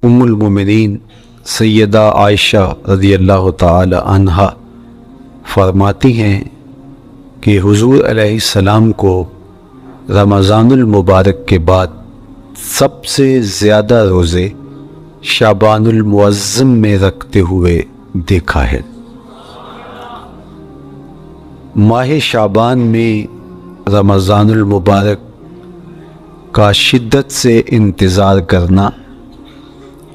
ام المومنین سیدہ عائشہ رضی اللہ تعالی عنہا فرماتی ہیں کہ حضور علیہ السلام کو رمضان المبارک کے بعد سب سے زیادہ روزے شعبان المعظم میں رکھتے ہوئے دیکھا ہے۔ ماہ شعبان میں رمضان المبارک کا شدت سے انتظار کرنا،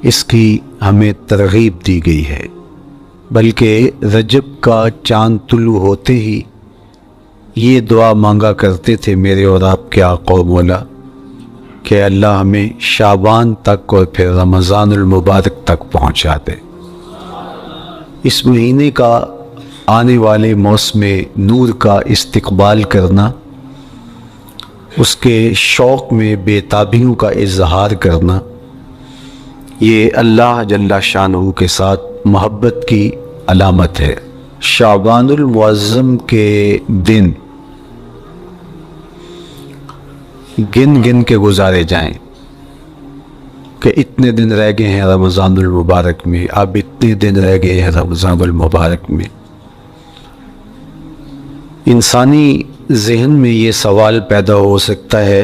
اس کی ہمیں ترغیب دی گئی ہے، بلکہ رجب کا چاند طلوع ہوتے ہی یہ دعا مانگا کرتے تھے میرے اور آپ کے آقا و مولا کہ اللہ ہمیں شعبان تک اور پھر رمضان المبارک تک پہنچا دے۔ اس مہینے کا آنے والے موسم نور کا استقبال کرنا، اس کے شوق میں بے تابیوں کا اظہار کرنا، یہ اللہ جل شانہ کے ساتھ محبت کی علامت ہے۔ شعبان المعظم کے دن گن گن کے گزارے جائیں کہ اتنے دن رہ گئے ہیں رمضان المبارک میں، اب اتنے دن رہ گئے ہیں رمضان المبارک میں۔ انسانی ذہن میں یہ سوال پیدا ہو سکتا ہے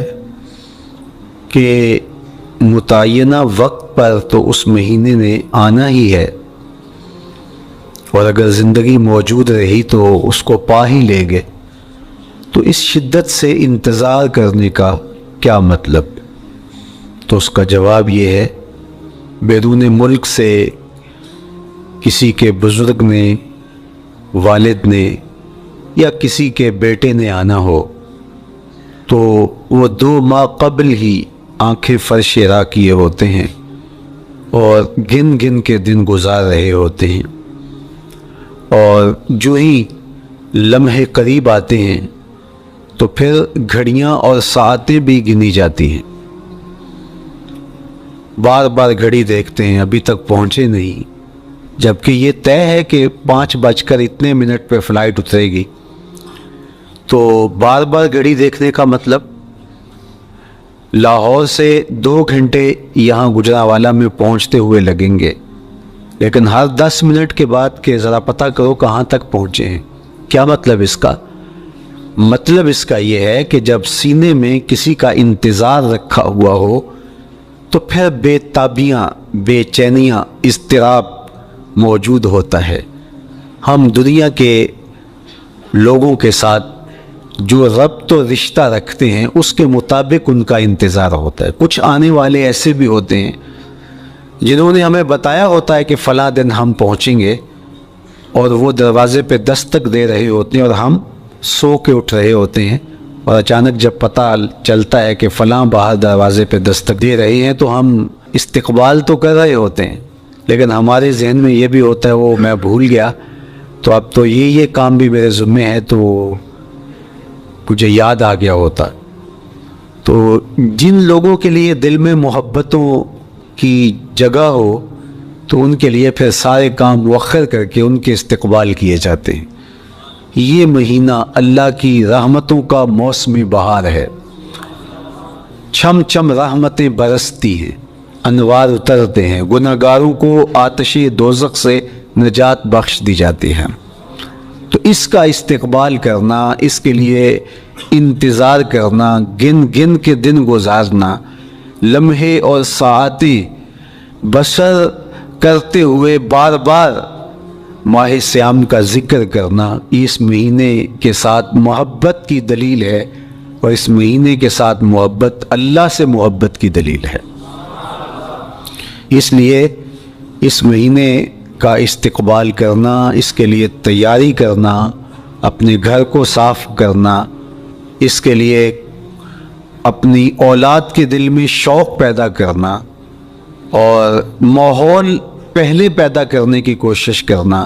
کہ متعینہ وقت پر تو اس مہینے نے آنا ہی ہے، اور اگر زندگی موجود رہی تو اس کو پا ہی لیں گے، تو اس شدت سے انتظار کرنے کا کیا مطلب؟ تو اس کا جواب یہ ہے، بیرون ملک سے کسی کے بزرگ نے، والد نے یا کسی کے بیٹے نے آنا ہو تو وہ 2 ماہ قبل ہی آنکھیں فرش راہ کیے ہوتے ہیں اور گن گن کے دن گزار رہے ہوتے ہیں، اور جو ہی لمحے قریب آتے ہیں تو پھر گھڑیاں اور ساعتیں بھی گنی جاتی ہیں، بار بار گھڑی دیکھتے ہیں، ابھی تک پہنچے نہیں، جبکہ یہ طے ہے کہ 5:02 پہ فلائٹ اترے گی۔ تو بار بار گھڑی دیکھنے کا مطلب لاہور سے 2 گھنٹے یہاں گجرانوالہ میں پہنچتے ہوئے لگیں گے، لیکن ہر 10 منٹ کے بعد کہ ذرا پتہ کرو کہاں تک پہنچے ہیں۔ کیا مطلب اس کا؟ مطلب اس کا یہ ہے کہ جب سینے میں کسی کا انتظار رکھا ہوا ہو تو پھر بے تابیاں، بے چینیاں، اضطراب موجود ہوتا ہے۔ ہم دنیا کے لوگوں کے ساتھ جو ربط و رشتہ رکھتے ہیں اس کے مطابق ان کا انتظار ہوتا ہے۔ کچھ آنے والے ایسے بھی ہوتے ہیں جنہوں نے ہمیں بتایا ہوتا ہے کہ فلاں دن ہم پہنچیں گے، اور وہ دروازے پہ دستک دے رہے ہوتے ہیں اور ہم سو کے اٹھ رہے ہوتے ہیں، اور اچانک جب پتہ چلتا ہے کہ فلاں باہر دروازے پہ دستک دے رہے ہیں تو ہم استقبال تو کر رہے ہوتے ہیں، لیکن ہمارے ذہن میں یہ بھی ہوتا ہے وہ میں بھول گیا، تو اب تو یہ کام بھی میرے ذمے ہے، تو مجھے یاد آ گیا ہوتا۔ تو جن لوگوں کے لیے دل میں محبتوں کی جگہ ہو تو ان کے لیے پھر سارے کام مؤخر کر کے ان کے استقبال کیے جاتے ہیں۔ یہ مہینہ اللہ کی رحمتوں کا موسم بہار ہے، چھم چھم رحمتیں برستی ہیں، انوار اترتے ہیں، گنہگاروں کو آتش دوزخ سے نجات بخش دی جاتی ہے۔ تو اس کا استقبال کرنا، اس کے لیے انتظار کرنا، گن گن کے دن گزارنا، لمحے اور ساعتیں بسر کرتے ہوئے بار بار ماہ سیام کا ذکر کرنا، اس مہینے کے ساتھ محبت کی دلیل ہے، اور اس مہینے کے ساتھ محبت اللہ سے محبت کی دلیل ہے۔ اس لیے اس مہینے کا استقبال کرنا، اس کے لیے تیاری کرنا، اپنے گھر کو صاف کرنا، اس کے لیے اپنی اولاد کے دل میں شوق پیدا کرنا اور ماحول پہلے پیدا کرنے کی کوشش کرنا،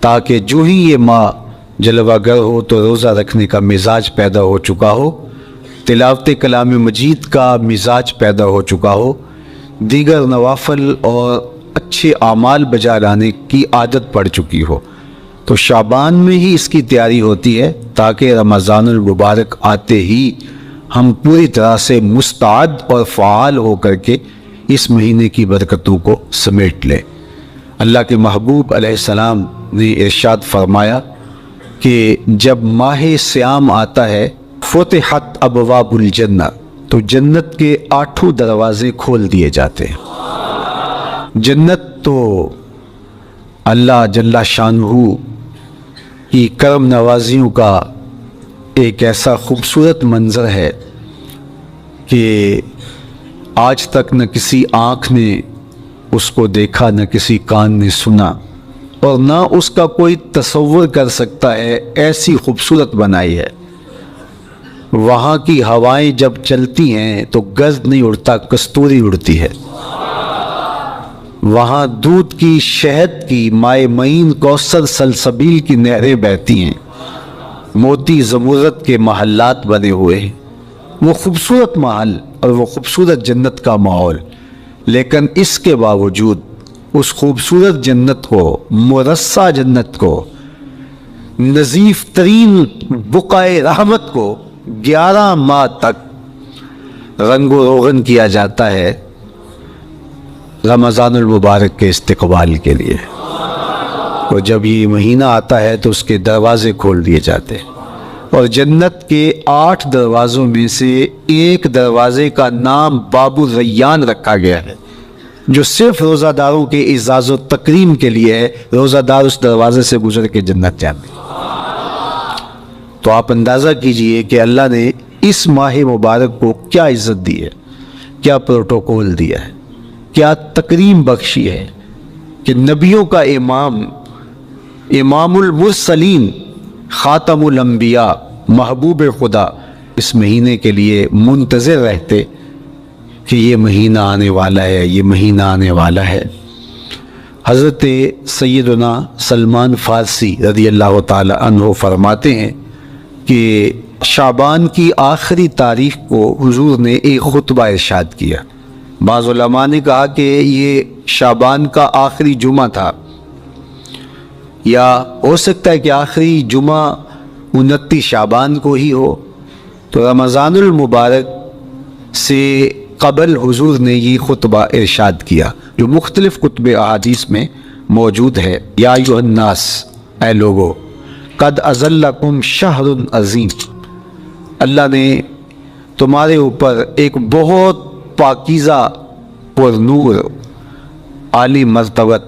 تاکہ جو ہی یہ ماہ جلوہ گر ہو تو روزہ رکھنے کا مزاج پیدا ہو چکا ہو، تلاوت کلام مجید کا مزاج پیدا ہو چکا ہو، دیگر نوافل اور اچھے اعمال بجا لانے کی عادت پڑ چکی ہو۔ تو شعبان میں ہی اس کی تیاری ہوتی ہے، تاکہ رمضان المبارک آتے ہی ہم پوری طرح سے مستعد اور فعال ہو کر کے اس مہینے کی برکتوں کو سمیٹ لیں۔ اللہ کے محبوب علیہ السلام نے ارشاد فرمایا کہ جب ماہ صیام آتا ہے فتحت ابواب الجنہ، تو جنت کے 8 دروازے کھول دیے جاتے ہیں۔ جنت تو اللہ جل شانہ کی کرم نوازیوں کا ایک ایسا خوبصورت منظر ہے کہ آج تک نہ کسی آنکھ نے اس کو دیکھا، نہ کسی کان نے سنا، اور نہ اس کا کوئی تصور کر سکتا ہے، ایسی خوبصورت بنائی ہے۔ وہاں کی ہوائیں جب چلتی ہیں تو گرد نہیں اڑتا، کستوری اڑتی ہے۔ وہاں دودھ کی، شہد کی، مائع معین، کوثر، سلسبیل کی نہریں بہتی ہیں، موتی زمرد کے محلات بنے ہوئے ہیں۔ وہ خوبصورت محل اور وہ خوبصورت جنت کا ماحول، لیکن اس کے باوجود اس خوبصورت جنت کو، مرصع جنت کو، نظیف ترین بقعۂ رحمت کو 11 ماہ تک رنگ و روغن کیا جاتا ہے رمضان المبارک کے استقبال کے لیے۔ اور جب یہ مہینہ آتا ہے تو اس کے دروازے کھول دیے جاتے ہیں، اور جنت کے 8 دروازوں میں سے ایک دروازے کا نام باب الریان رکھا گیا ہے، جو صرف روزہ داروں کے اعزاز و تکریم کے لیے ہے۔ روزہ دار اس دروازے سے گزر کے جنت جاتے ہیں۔ تو آپ اندازہ کیجئے کہ اللہ نے اس ماہ مبارک کو کیا عزت دی ہے، کیا پروٹوکول دیا ہے، کیا تکریم بخشی ہے کہ نبیوں کا امام، امام المرسلین، خاتم الانبیاء، محبوب خدا اس مہینے کے لیے منتظر رہتے کہ یہ مہینہ آنے والا ہے، یہ مہینہ آنے والا ہے۔ حضرت سیدنا سلمان فارسی رضی اللہ تعالی عنہ فرماتے ہیں کہ شعبان کی آخری تاریخ کو حضور نے ایک خطبہ ارشاد کیا۔ بعض علماء نے کہا کہ یہ شعبان کا آخری جمعہ تھا، یا ہو سکتا ہے کہ آخری جمعہ 29 شعبان کو ہی ہو۔ تو رمضان المبارک سے قبل حضور نے یہ خطبہ ارشاد کیا، جو مختلف کتب احادیث میں موجود ہے۔ یا ایھا الناس، اے لوگو، قد اظلکم شہر عظیم، اللہ نے تمہارے اوپر ایک بہت پاکیزہ، پر نور، عالی مرتبت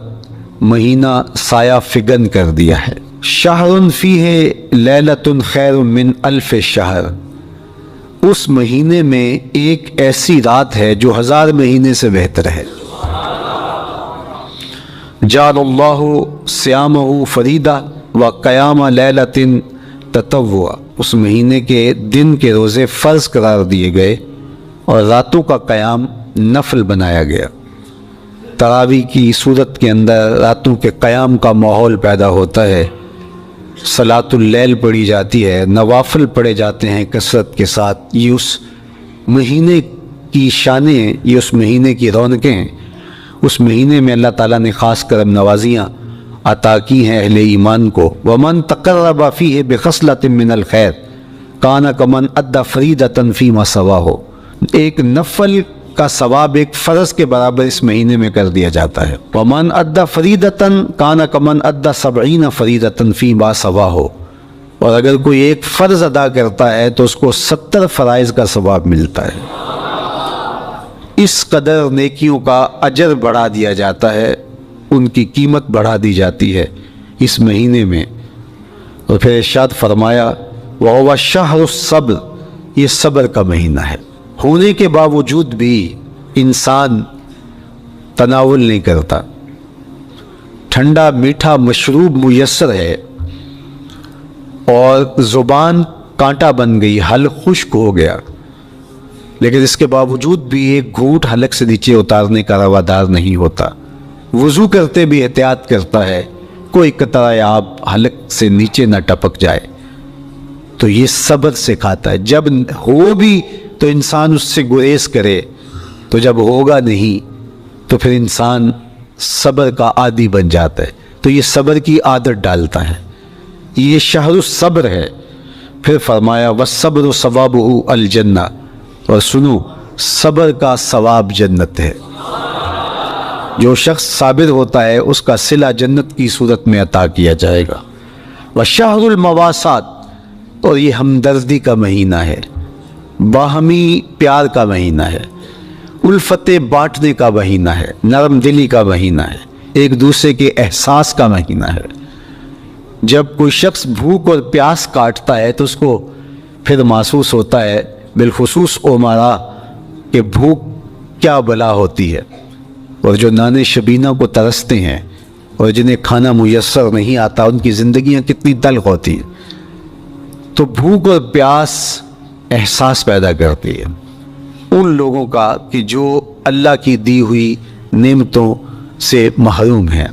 مہینہ سایہ فگن کر دیا ہے۔ شہر فیہ لیلۃ خیر من الف شہر، اس مہینے میں ایک ایسی رات ہے جو 1000 مہینے سے بہتر ہے۔ جعل اللہ صیامہ فریدہ و قیام لیلۃ تطوع، اس مہینے کے دن کے روزے فرض قرار دیے گئے اور راتوں کا قیام نفل بنایا گیا۔ تراویح کی صورت کے اندر راتوں کے قیام کا ماحول پیدا ہوتا ہے، صلاۃ اللیل پڑھی جاتی ہے، نوافل پڑھے جاتے ہیں کثرت کے ساتھ۔ یہ اس مہینے کی شانیں ہیں، یہ اس مہینے کی رونقیں ہیں۔ اس مہینے میں اللہ تعالیٰ نے خاص کرم نوازیاں عطا کی ہیں اہل ایمان کو۔ وَمَن تَقَرَّبَ فِيهِ بِخَصْلَةٍ مِّنَ الْخَيْرِ كَانَ كَمَنْ أَدَّى فَرِيضَةً فِيمَا سَوَاهُ، ایک نفل کا ثواب ایک فرض کے برابر اس مہینے میں کر دیا جاتا ہے۔ وَمَنْ أَدَّى فَرِيضَةً كَانَ كَمَنْ أَدَّى 70 فَرِيضَةً فِيمَا سَوَاهُ، اور اگر کوئی ایک فرض ادا کرتا ہے تو اس کو 70 فرائض کا ثواب ملتا ہے۔ اس قدر نیکیوں کا اجر بڑھا دیا جاتا ہے، ان کی قیمت بڑھا دی جاتی ہے اس مہینے میں۔ اور پھر ارشاد فرمایا وَهُوَ شَهْرُ الصَّبْرِ، یہ صبر کا مہینہ ہے۔ ہونے کے باوجود بھی انسان تناول نہیں کرتا، ٹھنڈا میٹھا مشروب میسر ہے اور زبان کانٹا بن گئی، حلق خشک ہو گیا، لیکن اس کے باوجود بھی ایک گھونٹ حلق سے نیچے اتارنے کا روادار نہیں ہوتا۔ وضو کرتے بھی احتیاط کرتا ہے، کوئی قطرہ آب حلق سے نیچے نہ ٹپک جائے۔ تو یہ صبر سکھاتا ہے۔ جب ہو بھی تو انسان اس سے گریز کرے، تو جب ہوگا نہیں تو پھر انسان صبر کا عادی بن جاتا ہے، تو یہ صبر کی عادت ڈالتا ہے۔ یہ شہر الصبر ہے۔ پھر فرمایا والصبر ثوابہ الجنہ، اور سنو، صبر کا ثواب جنت ہے۔ جو شخص صابر ہوتا ہے اس کا صلہ جنت کی صورت میں عطا کیا جائے گا۔ وشہر المواسات، اور یہ ہمدردی کا مہینہ ہے، باہمی پیار کا مہینہ ہے، الفت بانٹنے کا مہینہ ہے، نرم دلی کا مہینہ ہے، ایک دوسرے کے احساس کا مہینہ ہے۔ جب کوئی شخص بھوک اور پیاس کاٹتا ہے تو اس کو پھر محسوس ہوتا ہے، بالخصوص امراء، کہ بھوک کیا بلا ہوتی ہے، اور جو نان شبینہ کو ترستے ہیں اور جنہیں کھانا میسر نہیں آتا ان کی زندگیاں کتنی تلخ ہوتی ہیں۔ تو بھوک اور پیاس احساس پیدا کرتی ہے ان لوگوں کا کہ جو اللہ کی دی ہوئی نعمتوں سے محروم ہیں۔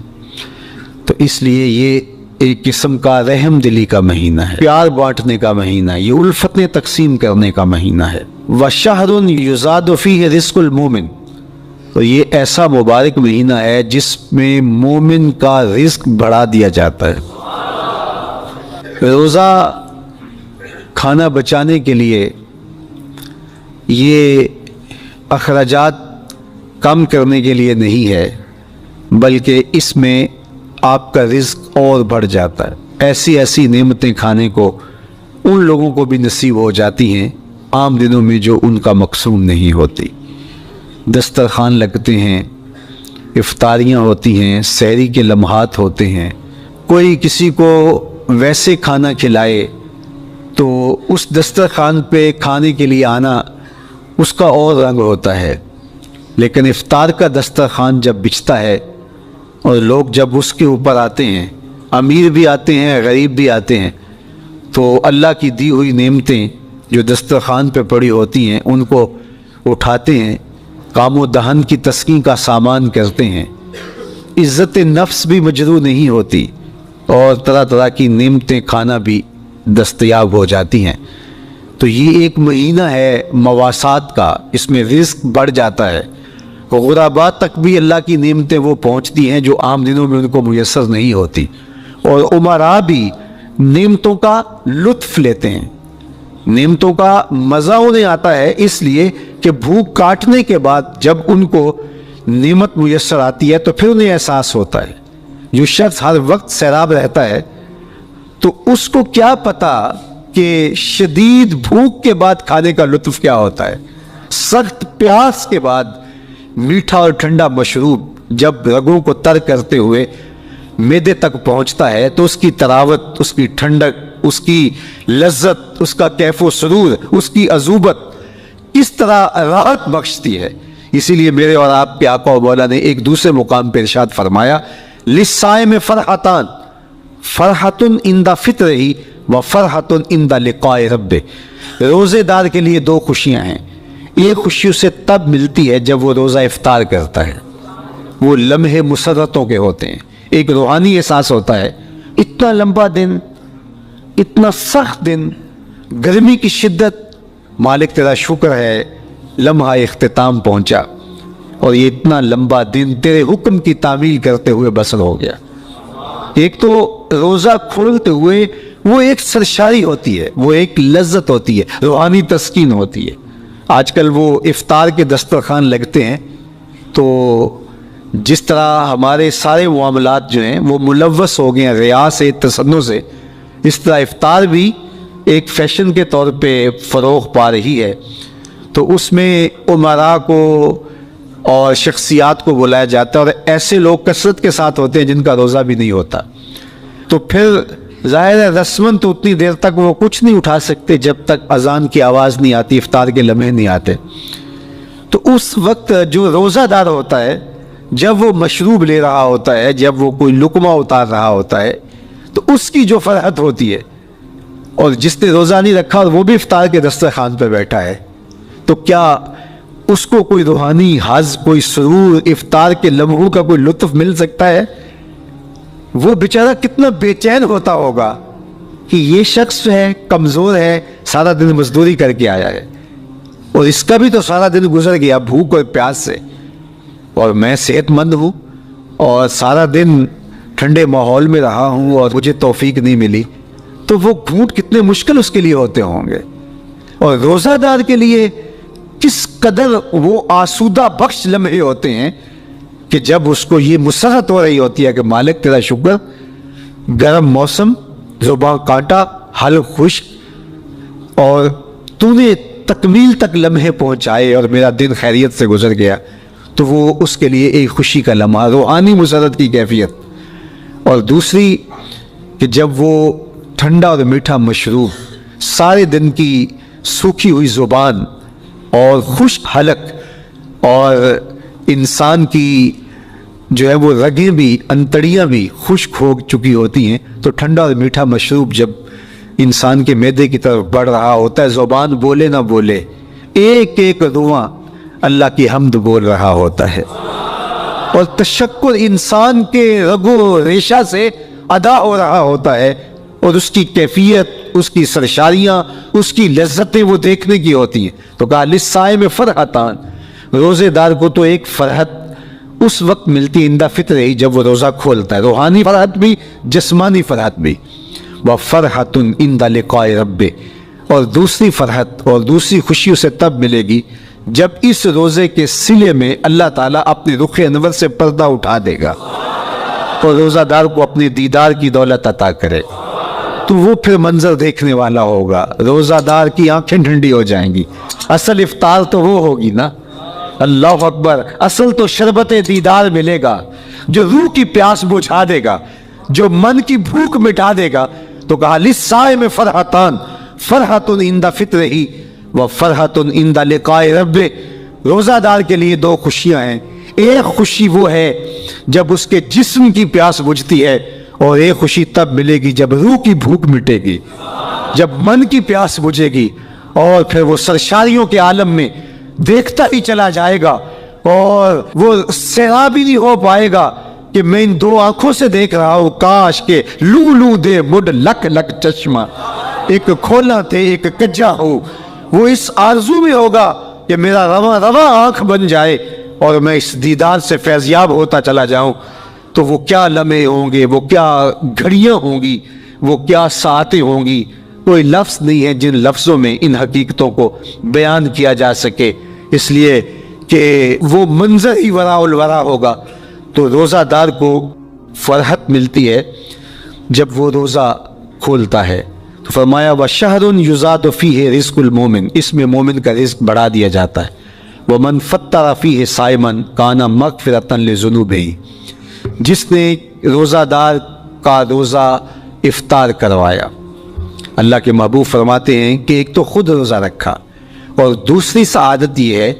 تو اس لیے یہ ایک قسم کا رحم دلی کا مہینہ ہے، پیار بانٹنے کا مہینہ ہے، یہ الفتیں تقسیم کرنے کا مہینہ ہے۔ وَشَهْرٌ يُزَادُ فِيهِ رِزْقُ الْمُؤْمِنِ، تو یہ ایسا مبارک مہینہ ہے جس میں مومن کا رزق بڑھا دیا جاتا ہے۔ روزہ کھانا بچانے کے لیے یہ اخراجات کم کرنے کے لیے نہیں ہے، بلکہ اس میں آپ کا رزق اور بڑھ جاتا ہے۔ ایسی ایسی نعمتیں کھانے کو ان لوگوں کو بھی نصیب ہو جاتی ہیں عام دنوں میں جو ان کا مقصود نہیں ہوتی۔ دسترخوان لگتے ہیں، افطاریاں ہوتی ہیں، سحری کے لمحات ہوتے ہیں، کوئی کسی کو ویسے کھانا کھلائے تو اس دسترخوان پہ کھانے کے لیے آنا اس کا اور رنگ ہوتا ہے۔ لیکن افطار کا دسترخوان جب بچھتا ہے اور لوگ جب اس کے اوپر آتے ہیں، امیر بھی آتے ہیں، غریب بھی آتے ہیں، تو اللہ کی دی ہوئی نعمتیں جو دسترخوان پہ پڑی ہوتی ہیں ان کو اٹھاتے ہیں، کام و دہن کی تسکین کا سامان کرتے ہیں، عزت نفس بھی مجروح نہیں ہوتی اور طرح طرح کی نعمتیں کھانا بھی دستیاب ہو جاتی ہیں۔ تو یہ ایک مہینہ ہے مواسات کا، اس میں رزق بڑھ جاتا ہے، غرباء تک بھی اللہ کی نعمتیں وہ پہنچتی ہیں جو عام دنوں میں ان کو میسر نہیں ہوتی، اور امراء بھی نعمتوں کا لطف لیتے ہیں، نعمتوں کا مزہ انہیں آتا ہے، اس لیے کہ بھوک کاٹنے کے بعد جب ان کو نعمت میسر آتی ہے تو پھر انہیں احساس ہوتا ہے۔ جو شخص ہر وقت سیراب رہتا ہے تو اس کو کیا پتا کہ شدید بھوک کے بعد کھانے کا لطف کیا ہوتا ہے۔ سخت پیاس کے بعد میٹھا اور ٹھنڈا مشروب جب رگوں کو تر کرتے ہوئے معدے تک پہنچتا ہے تو اس کی تراوت، اس کی ٹھنڈک، اس کی لذت، اس کا کیف و سرور، اس کی عذوبت کس طرح راحت بخشتی ہے۔ اسی لیے میرے اور آپ کے آقا و مولا نے ایک دوسرے مقام پہ ارشاد فرمایا، للصائم فرحتان، فرحت عند فطرہ و فرحت عند لقاء ربہ، روزے دار کے لیے دو خوشیاں ہیں۔ ایک خوشی اسے تب ملتی ہے جب وہ روزہ افطار کرتا ہے، وہ لمحے مسرتوں کے ہوتے ہیں، ایک روحانی احساس ہوتا ہے، اتنا لمبا دن، اتنا سخت دن، گرمی کی شدت، مالک تیرا شکر ہے لمحہ اختتام پہنچا اور یہ اتنا لمبا دن تیرے حکم کی تعمیل کرتے ہوئے بسر ہو گیا۔ ایک تو روزہ کھولتے ہوئے وہ ایک سرشاری ہوتی ہے، وہ ایک لذت ہوتی ہے، روحانی تسکین ہوتی ہے۔ آج کل وہ افطار کے دسترخوان لگتے ہیں تو جس طرح ہمارے سارے معاملات جو ہیں وہ ملوث ہو گئے ہیں ریا سے، تصنع سے، اس طرح افطار بھی ایک فیشن کے طور پہ فروغ پا رہی ہے۔ تو اس میں امراء کو اور شخصیات کو بلایا جاتا ہے اور ایسے لوگ کثرت کے ساتھ ہوتے ہیں جن کا روزہ بھی نہیں ہوتا۔ تو پھر ظاہر ہے رسماً تو اتنی دیر تک وہ کچھ نہیں اٹھا سکتے جب تک اذان کی آواز نہیں آتی، افطار کے لمحے نہیں آتے۔ تو اس وقت جو روزہ دار ہوتا ہے جب وہ مشروب لے رہا ہوتا ہے، جب وہ کوئی لقمہ اتار رہا ہوتا ہے تو اس کی جو فرحت ہوتی ہے، اور جس نے روزہ نہیں رکھا اور وہ بھی افطار کے دسترخوان پہ بیٹھا ہے، تو کیا اس کو کوئی روحانی حظ، کوئی سرور، افطار کے لمحوں کا کوئی لطف مل سکتا ہے؟ وہ بیچارہ کتنا بے چین ہوتا ہوگا کہ یہ شخص ہے کمزور ہے، سارا دن مزدوری کر کے آیا ہے اور اس کا بھی تو سارا دن گزر گیا بھوک اور پیاس سے، اور میں صحت مند ہوں اور سارا دن ٹھنڈے ماحول میں رہا ہوں اور مجھے توفیق نہیں ملی، تو وہ گھونٹ کتنے مشکل اس کے لیے ہوتے ہوں گے۔ اور روزہ دار کے لیے کس قدر وہ آسودہ بخش لمحے ہوتے ہیں کہ جب اس کو یہ مسرت ہو رہی ہوتی ہے کہ مالک تیرا شکر، گرم موسم، زباں کانٹا، حلق خشک، اور تو نے تکمیل تک لمحے پہنچائے اور میرا دن خیریت سے گزر گیا، تو وہ اس کے لیے ایک خوشی کا لمحہ، روحانی مسرت کی کیفیت۔ اور دوسری کہ جب وہ ٹھنڈا اور میٹھا مشروب، سارے دن کی سوکھی ہوئی زبان اور خشک حلق، اور انسان کی جو ہے وہ رگیں بھی، انتڑیاں بھی خشک ہو چکی ہوتی ہیں، تو ٹھنڈا اور میٹھا مشروب جب انسان کے معدے کی طرف بڑھ رہا ہوتا ہے، زبان بولے نہ بولے، ایک ایک رواں اللہ کی حمد بول رہا ہوتا ہے، اور تشکر انسان کے رگو ریشہ سے ادا ہو رہا ہوتا ہے، اور اس کی کیفیت، اس کی سرشاریاں، اس کی لذتیں وہ دیکھنے کی ہوتی ہیں۔ تو کہا للصائم فرحتان، روزے دار کو تو ایک فرحت اس وقت ملتی عند فطرہ ہی جب وہ روزہ کھولتا ہے، روحانی فرحت بھی، جسمانی فرحت بھی۔ وَفَرْحَةٌ عِنْدَ لِقَاءِ رَبِّهِ، اور دوسری فرحت اور دوسری خوشی اسے تب ملے گی جب اس روزے کے صلے میں اللہ تعالیٰ اپنے رخ انور سے پردہ اٹھا دے گا اور روزہ دار کو اپنے دیدار کی دولت عطا کرے، تو وہ پھر منظر دیکھنے والا ہوگا، روزہ دار کی آنکھیں ٹھنڈی ہو جائیں گی۔ اصل افطار تو وہ ہوگی نا، اللہ اکبر، اصل تو شربت دیدار ملے گا جو روح کی پیاس بجھا دے گا، جو من کی بھوک مٹا دے گا۔ تو کہا للصائم فرحتان، فرحۃ عند فطرہ وفرحۃ عند لقاء ربہ، روزہ دار کے لیے دو خوشیاں ہیں، ایک خوشی وہ ہے جب اس کے جسم کی پیاس بجھتی ہے، اور ایک خوشی تب ملے گی جب روح کی بھوک مٹے گی، جب من کی پیاس بجھے گی، اور پھر وہ سرشاریوں کے عالم میں دیکھتا ہی چلا جائے گا، اور وہ سیراب ہی نہیں ہو پائے گا کہ میں ان دو آنکھوں سے دیکھ رہا ہوں، کاش کے لو لو دے مڈ لک لک چشمہ، ایک کھولا تھے ایک کجا ہو۔ وہ اس آرزو میں ہوگا کہ میرا رواں رواں آنکھ بن جائے اور میں اس دیدار سے فیضیاب ہوتا چلا جاؤں۔ تو وہ کیا لمحے ہوں گے، وہ کیا گھڑیاں ہوں گی، وہ کیا ساعتیں ہوں گی، کوئی لفظ نہیں ہے جن لفظوں میں ان حقیقتوں کو بیان کیا جا سکے، اس لیے کہ وہ منظر ہی وراء الورا ہوگا۔ تو روزہ دار کو فرحت ملتی ہے جب وہ روزہ کھولتا ہے، تو فرمایا وَشَهْرٌ يُزَادُ فِيهِ رِزْقُ الْمُؤْمِنِ، اس میں مومن کا رزق بڑھا دیا جاتا ہے۔ وَمَنْ فَطَّرَ فِيهِ صَائِمًا كَانَ مَغْفِرَةً لِذُنُوبِهِ، جس نے روزہ دار کا روزہ افطار کروایا، اللہ کے محبوب فرماتے ہیں کہ ایک تو خود روزہ رکھا، اور دوسری سعادت یہ ہے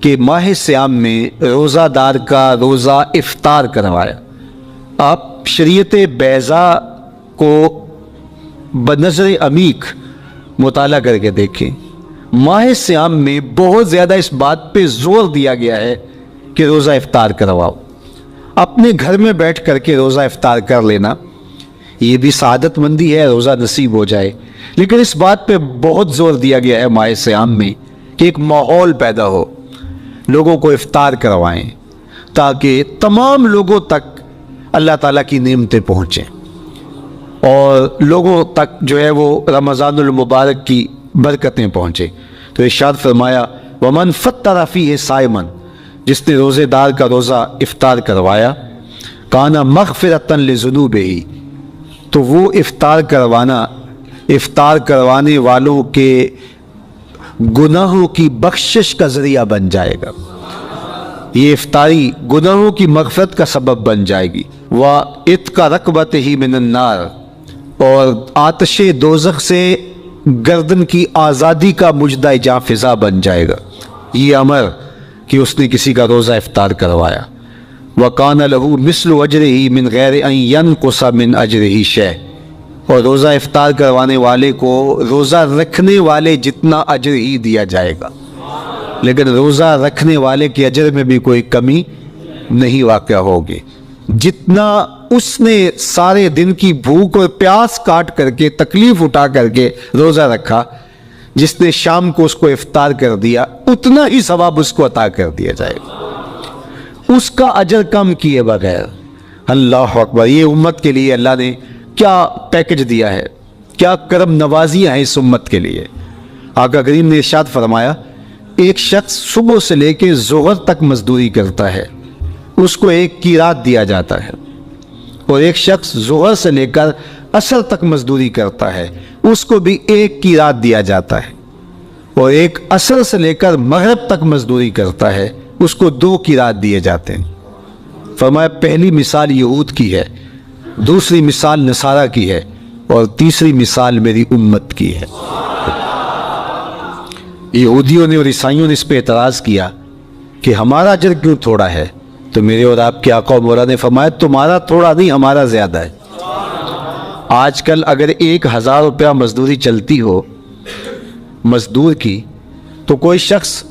کہ ماہ سیام میں روزہ دار کا روزہ افطار کروایا۔ آپ شریعت بیضاء کو بنظر عمیق مطالعہ کر کے دیکھیں، ماہ سیام میں بہت زیادہ اس بات پہ زور دیا گیا ہے کہ روزہ افطار کرواؤ۔ اپنے گھر میں بیٹھ کر کے روزہ افطار کر لینا یہ بھی سعادت مندی ہے، روزہ نصیب ہو جائے، لیکن اس بات پہ بہت زور دیا گیا ہے ماہ سیام میں کہ ایک ماحول پیدا ہو، لوگوں کو افطار کروائیں تاکہ تمام لوگوں تک اللہ تعالیٰ کی نعمتیں پہنچیں، اور لوگوں تک جو ہے وہ رمضان المبارک کی برکتیں پہنچیں۔ تو ارشاد فرمایا وَمَنْ فَطَّرَ فِيهِ صَائِمًا، جس نے روزے دار کا روزہ افطار کروایا، كَانَ مَغْفِرَةً لِذُنُوبِهِ، تو وہ افطار کروانے والوں کے گناہوں کی بخشش کا ذریعہ بن جائے گا، یہ افطاری گناہوں کی مغفرت کا سبب بن جائے گی۔ وَإِتْقَ رَقْبَتِهِ مِنَ النَّارِ، اور آتش دوزخ سے گردن کی آزادی کا مجدہ جاں فضا بن جائے گا یہ امر کہ اس نے کسی کا روزہ افطار کروایا۔ وَقَانَ لَهُ مِثْلُ أَجْرِهِ مِنْ غَيْرِ أَنْ يَنْقُصَ مِنْ أَجْرِهِ شَيْءٌ، اور روزہ افطار کروانے والے کو روزہ رکھنے والے جتنا اجر ہی دیا جائے گا، لیکن روزہ رکھنے والے کے اجر میں بھی کوئی کمی نہیں واقع ہوگی۔ جتنا اس نے سارے دن کی بھوک اور پیاس کاٹ کر کے تکلیف اٹھا کر کے روزہ رکھا، جس نے شام کو اس کو افطار کر دیا، اتنا ہی ثواب اس کو عطا کر دیا جائے گا، اس کا اجر کم کیے بغیر۔ اللہ اکبر، یہ امت کے لیے اللہ نے کیا پیکج دیا ہے، کیا کرم نوازیاں ہیں اس امت کے لیے۔ آقا کریم نے ارشاد فرمایا ایک شخص صبح سے لے کے ظہر تک مزدوری کرتا ہے، اس کو ایک قیراط دیا جاتا ہے، اور ایک شخص ظہر سے لے کر عصر تک مزدوری کرتا ہے اس کو بھی ایک قیراط دیا جاتا ہے، اور ایک عصر سے لے کر مغرب تک مزدوری کرتا ہے اس کو 2 قیراط دیے جاتے ہیں۔ فرمایا پہلی مثال یہود کی ہے، دوسری مثال نصارہ کی ہے، اور تیسری مثال میری امت کی ہے۔ یہودیوں نے اور عیسائیوں نے اس پہ اعتراض کیا کہ ہمارا اجر کیوں تھوڑا ہے؟ تو میرے اور آپ کے آقا و مولا نے فرمایا تمہارا تھوڑا نہیں، ہمارا زیادہ ہے۔ آج کل اگر 1000 روپیہ مزدوری چلتی ہو مزدور کی، تو کوئی شخص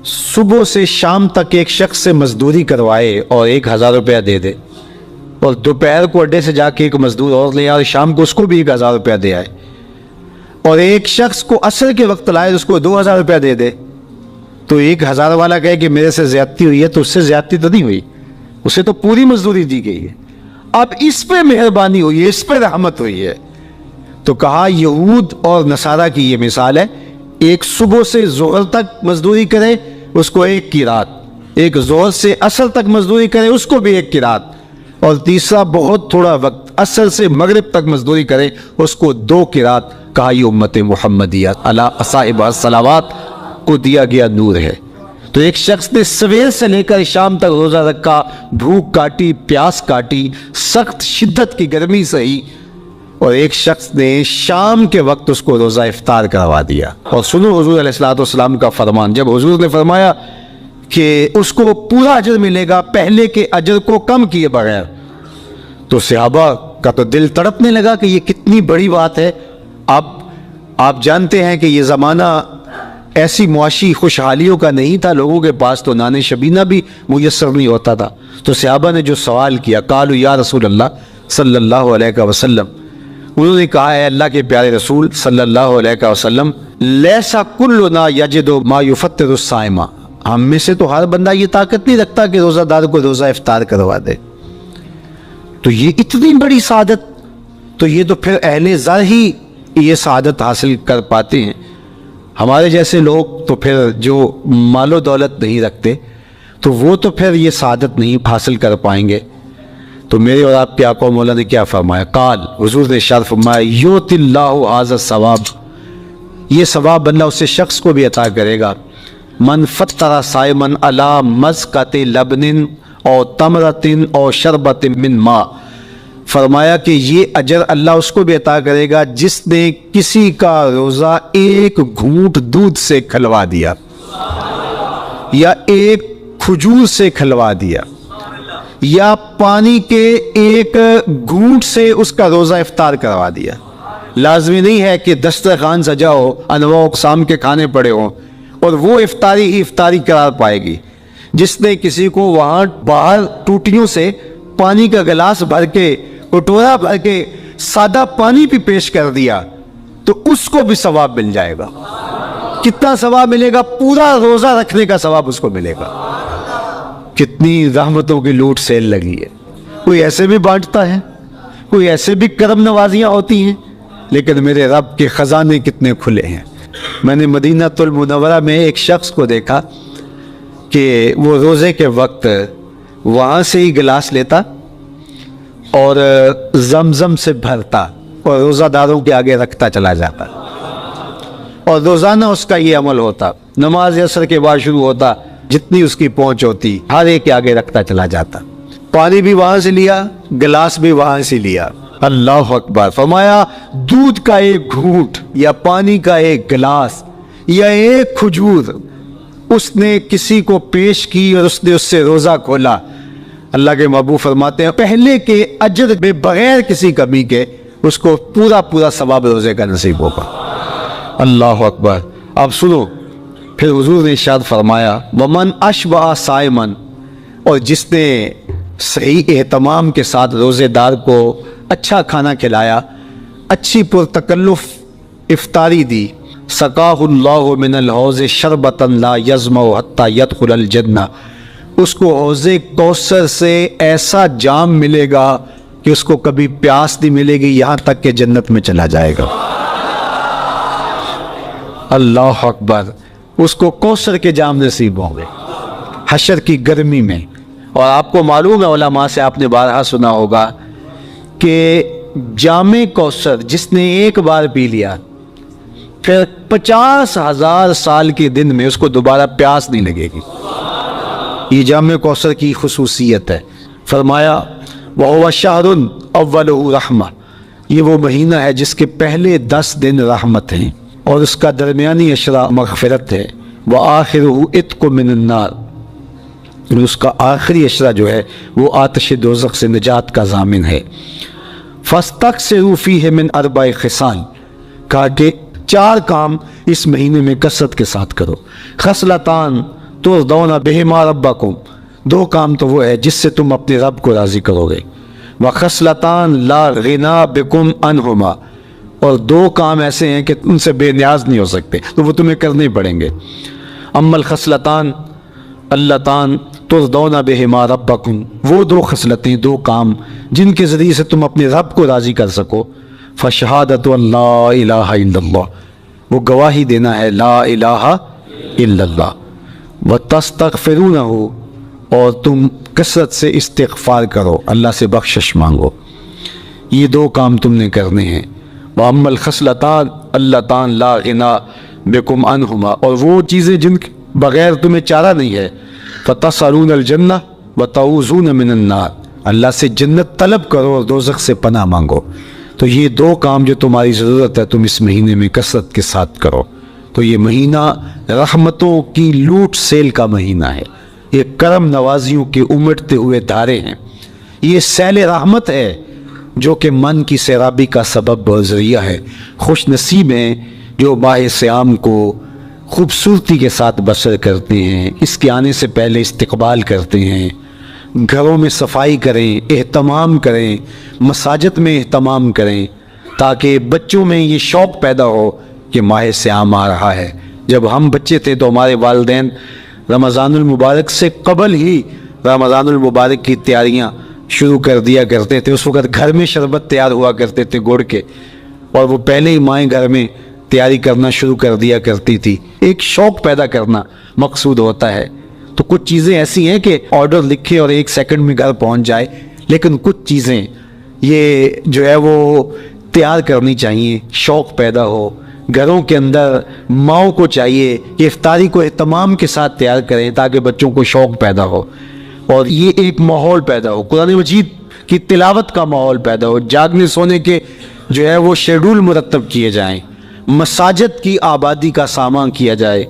صبح سے شام تک ایک شخص سے مزدوری کروائے اور 1000 روپیہ دے دے، اور دوپہر کو اڈے سے جا کے ایک مزدور اور لے آئے اور شام کو اس کو بھی 1000 روپیہ دے آئے، اور ایک شخص کو عصر کے وقت لائے اس کو 2000 روپیہ دے دے، تو 1000 والا کہے کہ میرے سے زیادتی ہوئی ہے، تو اس سے زیادتی تو نہیں ہوئی، اسے تو پوری مزدوری دی گئی ہے، اب اس پہ مہربانی ہوئی ہے، اس پہ رحمت ہوئی ہے۔ تو کہا یہود اور نصارہ کی یہ مثال ہے، ایک صبح سے ظہر تک مزدوری کرے اس کو 1 قیراط، ایک ظہر سے عصر تک مزدوری کرے اس کو بھی 1 قیراط، اور تیسرا بہت تھوڑا وقت عصر سے مغرب تک مزدوری کرے اس کو 2 قیراط۔ کہا یہ امت محمدیہ علی صاحب الصلوات کو دیا گیا نور ہے۔ تو ایک شخص نے سویر سے لے کر شام تک روزہ رکھا، بھوک کاٹی، پیاس کاٹی، سخت شدت کی گرمی سہی، اور ایک شخص نے شام کے وقت اس کو روزہ افطار کروا دیا۔ اور سنو حضور علیہ السلام کا فرمان، جب حضور نے فرمایا کہ اس کو پورا اجر ملے گا پہلے کے اجر کو کم کیے بغیر، تو صحابہ کا تو دل تڑپنے لگا کہ یہ کتنی بڑی بات ہے۔ اب آپ جانتے ہیں کہ یہ زمانہ ایسی معاشی خوشحالیوں کا نہیں تھا، لوگوں کے پاس تو نان شبینہ بھی میسر نہیں ہوتا تھا، تو صحابہ نے جو سوال کیا، قالوا یا رسول اللہ صلی اللہ علیہ وسلم، انہوں نے کہا ہے اللہ کے پیارے رسول صلی اللہ علیہ وسلم، لیسا کلنا یجد ما یفطر الصائم، ہم میں سے تو ہر بندہ یہ طاقت نہیں رکھتا کہ روزہ دار کو روزہ افطار کروا دے۔ تو یہ اتنی بڑی سعادت، تو یہ تو پھر اہل زر ہی یہ سعادت حاصل کر پاتے ہیں، ہمارے جیسے لوگ تو پھر جو مال و دولت نہیں رکھتے تو وہ تو پھر یہ سعادت نہیں حاصل کر پائیں گے۔ تو میرے اور آپ کے آقا و مولا نے کیا فرمایا؟ قال، حضور نے ارشاد فرمایا، یؤتی اللہ ھذا الثواب، یہ ثواب اللہ اسے شخص کو بھی عطا کرے گا، من فطر صائما علی مزقۃ لبن او تمرۃ او شربۃ من ماء، فرمایا کہ یہ اجر اللہ اس کو بھی عطا کرے گا جس نے کسی کا روزہ 1 گھونٹ دودھ سے کھلوا دیا، یا 1 کھجور سے کھلوا دیا، یا پانی کے 1 گھونٹ سے اس کا روزہ افطار کروا دیا۔ لازمی نہیں ہے کہ دسترخوان سجا ہو، انواع اقسام کے کھانے پڑے ہوں اور وہ افطاری ہی افطاری قرار پائے گی۔ جس نے کسی کو وہاں باہر ٹوٹیوں سے پانی کا گلاس بھر کے، کٹورا بھر کے سادہ پانی بھی پیش کر دیا تو اس کو بھی ثواب مل جائے گا۔ کتنا ثواب ملے گا؟ پورا روزہ رکھنے کا ثواب اس کو ملے گا۔ کتنی رحمتوں کی لوٹ سیل لگی ہے، کوئی ایسے بھی بانٹتا ہے، کوئی ایسے بھی کرم نوازیاں ہوتی ہیں، لیکن میرے رب کے خزانے کتنے کھلے ہیں۔ میں نے مدینہ المنورہ میں ایک شخص کو دیکھا کہ وہ روزے کے وقت وہاں سے ہی گلاس لیتا اور زمزم سے بھرتا اور روزہ داروں کے آگے رکھتا چلا جاتا، اور روزانہ اس کا یہ عمل ہوتا، نماز عصر کے بعد شروع ہوتا، جتنی اس کی پہنچ ہوتی ہر ایک کے آگے رکھتا چلا جاتا، پانی بھی وہاں سے لیا، گلاس بھی وہاں سے لیا۔ اللہ اکبر! فرمایا دودھ کا 1 گھونٹ یا پانی کا 1 گلاس یا 1 کھجور اس نے کسی کو پیش کی اور اس نے اس سے روزہ کھولا، اللہ کے محبوب فرماتے ہیں پہلے کے اجر میں بغیر کسی کمی کے اس کو پورا ثواب روزے کا نصیب ہوگا۔ اللہ اکبر! اب سنو، پھر حضور نے ارشاد فرمایا ومن اشبع صائما، اور جس نے صحیح اہتمام کے ساتھ روزے دار کو اچھا کھانا کھلایا، اچھی پرتکلف افطاری دی، سقاہ اللہ من الحوض شربتا لا یظمأ حتی یدخل الجنہ، اس کو حوض کوثر سے ایسا جام ملے گا کہ اس کو کبھی پیاس نہیں ملے گی یہاں تک کہ جنت میں چلا جائے گا۔ اللہ اکبر! اس کو کوثر کے جام نصیب ہوں گے حشر کی گرمی میں، اور آپ کو معلوم ہے، علماء سے آپ نے بارہا سنا ہوگا کہ جام کوثر جس نے ایک بار پی لیا پھر 50,000 سال کے دن میں اس کو دوبارہ پیاس نہیں لگے گی۔ یہ جام کوثر کی خصوصیت ہے۔ فرمایا وَهُوَ شَهْرٌ أَوَّلُهُ رَحْمَةٌ، یہ وہ مہینہ ہے جس کے پہلے 10 دن رحمت ہیں اور اس کا درمیانی عشرہ مغفرت ہے۔ وَآخِرُهُ عِتْقٌ مِّنَ النَّارِ، اور اس کا آخری عشرہ جو ہے وہ آتش دوزخ سے نجات کا ضامن ہے۔ فَاسْتَكْثِرُوا فِيهِ مِنْ أَرْبَعِ خِصَالٍ، کہا کہ 4 کام اس مہینے میں کثرت کے ساتھ کرو۔ خصلتان ترضون بہما ربکم، 2 کام تو وہ ہے جس سے تم اپنے رب کو راضی کرو گے۔ وخصلتان لا غنا بکم عنہما، اور 2 کام ایسے ہیں کہ ان سے بے نیاز نہیں ہو سکتے، تو وہ تمہیں کرنے پڑیں گے۔ اما الخصلتان اللتان ترضون بہما ربکم، وہ 2 خصلتیں، 2 کام جن کے ذریعے سے تم اپنے رب کو راضی کر سکو۔ فشہادت لا الہ الا اللہ، وہ گواہی دینا ہے لا الہ الا اللہ۔ وتستغفرونہ، اور تم کثرت سے استغفار کرو، اللہ سے بخشش مانگو۔ یہ 2 کام تم نے کرنے ہیں۔ وَأَمَّا الْخَصْلَتَانِ اللَّتَانِ لَا غِنَىٰ بِكُمْ عَنْهُمَا، اور وہ چیزیں جن کے بغیر تمہیں چارہ نہیں ہے۔ فَتَسْأَلُونَ الْجَنَّةَ وَتَعُوذُونَ مِنَ النَّارِ، اللہ سے جنت طلب کرو اور دوزخ سے پناہ مانگو۔ تو یہ 2 کام جو تمہاری ضرورت ہے تم اس مہینے میں کثرت کے ساتھ کرو۔ تو یہ مہینہ رحمتوں کی لوٹ سیل کا مہینہ ہے، یہ کرم نوازیوں کے امٹتے ہوئے دھارے ہیں، یہ سیل رحمت ہے جو کہ من کی سیرابی کا سبب اور ذریعہ ہے۔ خوش نصیب ہیں جو ماہ صیام کو خوبصورتی کے ساتھ بسر کرتے ہیں، اس کے آنے سے پہلے استقبال کرتے ہیں، گھروں میں صفائی کریں، اہتمام کریں، مساجد میں اہتمام کریں، تاکہ بچوں میں یہ شوق پیدا ہو کہ ماہ صیام آ رہا ہے۔ جب ہم بچے تھے تو ہمارے والدین رمضان المبارک سے قبل ہی رمضان المبارک کی تیاریاں شروع کر دیا کرتے تھے۔ اس وقت گھر میں شربت تیار ہوا کرتے تھے گڑ کے، اور وہ پہلے ہی مائیں گھر میں تیاری کرنا شروع کر دیا کرتی تھی۔ ایک شوق پیدا کرنا مقصود ہوتا ہے۔ تو کچھ چیزیں ایسی ہیں کہ آرڈر لکھے اور 1 سیکنڈ میں گھر پہنچ جائے، لیکن کچھ چیزیں یہ جو ہے وہ تیار کرنی چاہیے، شوق پیدا ہو۔ گھروں کے اندر ماؤں کو چاہیے کہ افطاری کو اہتمام کے ساتھ تیار کریں تاکہ بچوں کو شوق پیدا ہو، اور یہ ایک ماحول پیدا ہو، قرآن مجید کی تلاوت کا ماحول پیدا ہو، جاگنے سونے کے جو ہے وہ شیڈول مرتب کیے جائیں، مساجد کی آبادی کا سامان کیا جائے،